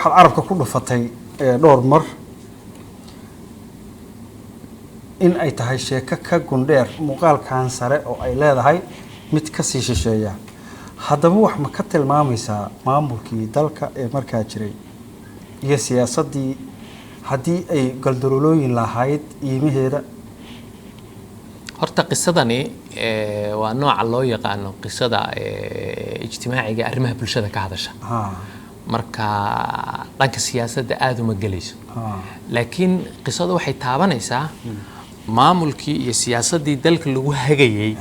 waxaad carabka ku dhufatay dhowr mar in ay tahay sheeko ka gundheer muuqaalkan sare oo ay leedahay mid ka sii shisheeya haddaba wax ma ka tilmaamaysaa maamulkii dalka ee markaa jiray iyo siyaasaddii haddii ay galdaloolooyin lahayd qiimaheeda horta qisadani waa nooca loo yaqaano qisada ijtimaaciga arrimaha bulshada ka hadasha marka dhanka siyaasadda aad uma gelayso laakiin qisadu waxay taabanaysaa maamulkii iyo siyaasaddii dalka lagu hagayay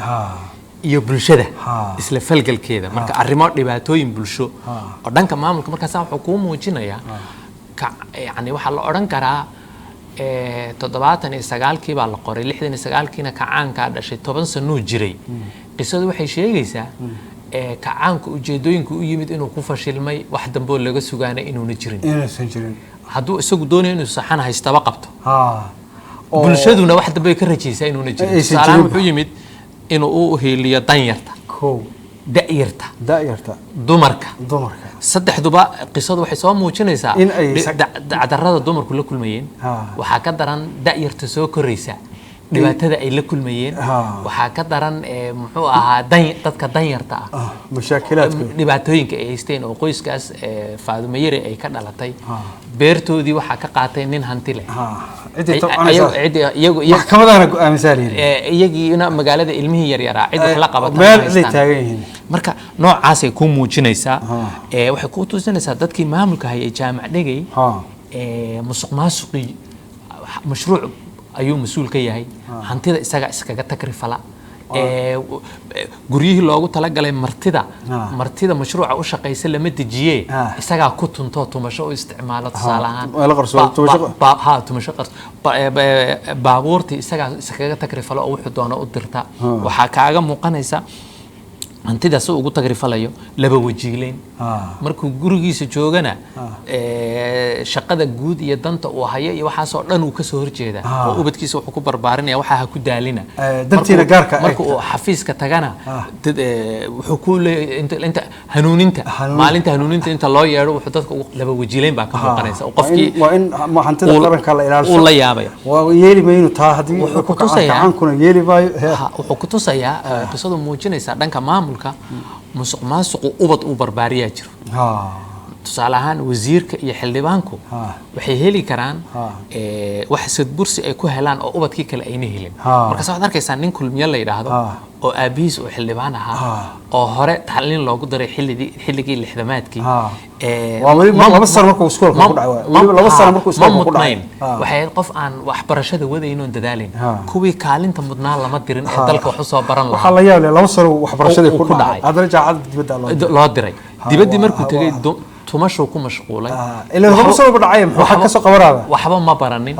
iyo bulshada isla falgalkeeda marka arrimo dhibaatooyin bulsho oo dhanka maamulka markaas wuxuu ku muujinayaa yani waxa la oran karaa 79 baa la qoray 69kiina kacaanka dhashay 10 sano jiray qisadu waxay sheegaysaa kacaanka ujeedooyinka u yimid inuu ku fashilmay wax dambe laga sugaanay inuuna jirin hadduu isagu doonayo inuu saxan haystaba qabto bulshaduna wax dambe ka rajaysaa inuuna jirin salaam wuxuu yimid inuu u heeliyo danyarta da'yarta dumarka saddexduba qisadu waxay soo muujinaysaa dacdarrada dumarku la kulmayeen waxaa ka daran da'yarta soo koraysa dhibaatada ay la kulmayeen waxaa ka daran muxuu ahaa dadka danyarta ah mashaakilaadka dhibaatooyinka ay haysteen oo qoyskaas Faadumo Yare ay ka dhalatay beertoodii waxaa ka qaatay nin hanti leh maxkamadana go'aamisaa iyagiina magaalada ilmihii yaryaraa cid wax la qabatay meel ay taagan yihiin marka noocaas ay ku muujinaysaa waxay ku tusinaysaa dadkii maamulka hayay jaamac dhigay musuqmaasuqi mashruuc ayuu mas'uul ka yahay hantida isaga iskaga takrifala guryihii loogu talagalay martida mashruuca u shaqeysa lama dejiyee isaga ku tunto tumasho u isticmaalo tusaalahan tumasho baabuurtii isaga iskaga takrifala oo wuxuu doono u dirta waxa kaaga muuqanaysa hantidaas ugu tagrifalayo laba wajiileen markuu gurigiisa joogana shaqada guud iyo danta uu hayo iyo waxa soo dhan uu ka soo horjeeda oo ubadkiisa wuxuu ku barbaarinaya waxa ku daalina dantiina gaarka markuu xafiiska tagana wuxuu ku leeyahay inta hanuuninta maalinta hanuuninta inta loo yeero wuxuu dadka laba wajiileen baa ka muuqanaysa qofkii waa in hantida qaranka la ilaaliyo uu la yaabay waa yeeli maynu taa hadii wuxuu ku tusayaa kuna yeeli maayo wuxuu ku tusayaa qisadu muujinaysa dhanka maamulka musuqmaasuqu ubad u barbaariyaa jiro tusaale ahaan wasiirka iyo xildhibaanku waxay heli karaan wax sadbursi ay ku helaan oo ubadkii kale ayna helin marka waxaad arkaysaa nin kulmiye la yiraahdo oo aabihiis oo xildhibaan ahaa oo hore tacliin loogu daray xilligii lixdamaadkii waa wali laba sano markuu iskoolka ku dhacay wali laba sano markuu iskoolka ku dhacay waxay qof aan waxbarashada wadayno dadaalin kuwii kaalinta mudnaa lama dirin ee dalka wax soo baran lahaa waxa la yaab leh laba sano waxbarashada ku dhacay hadana jaacad dibadda loo diray dibadii markuu tagay tumasho ku mashquulay ilaa hore soo dhacay waxa ka soo qabarada waxba ma baranin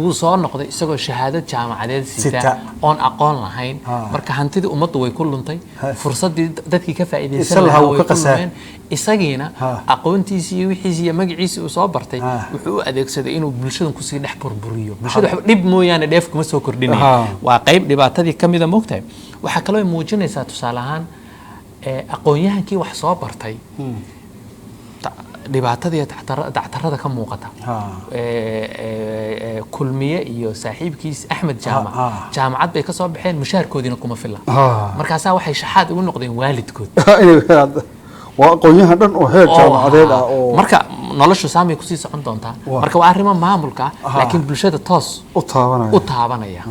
wuu soo noqday isagoo shahaadad jaamacadeed sita oon aqoon lahayn marka hantidii ummaddu way ku luntay fursadii dadkii ka faa'iideysan lahaa way ku lumeen isagiina aqoontiisii iyo wixiisii iyo magaciisii uu soo bartay wuxuu u adeegsaday inuu bulshada ku sii dhex burburiyo bulshada wax dhib mooyaan dheef kuma soo kordhinay waa qayb dhibaatadii kamid ah moogtahay waxa kale oo muujinaysaa tusaale ahaan aqoonyahankii wax soo bartay dhibaatadii dactarada ka muuqata kulmiye iyo saaxiibkiis Axmed jaamacad bay ka soo baxeen mushaarkoodina kuma filla markaas waxay shaxaad ugu noqdeen waalidkood waa aqoonyahan dhan oo heer jaamacadeed ah oo marka noloshu saamay ku sii socon doontaa marka waa arrimo maamulka laakiin bulshada toos u taabanaya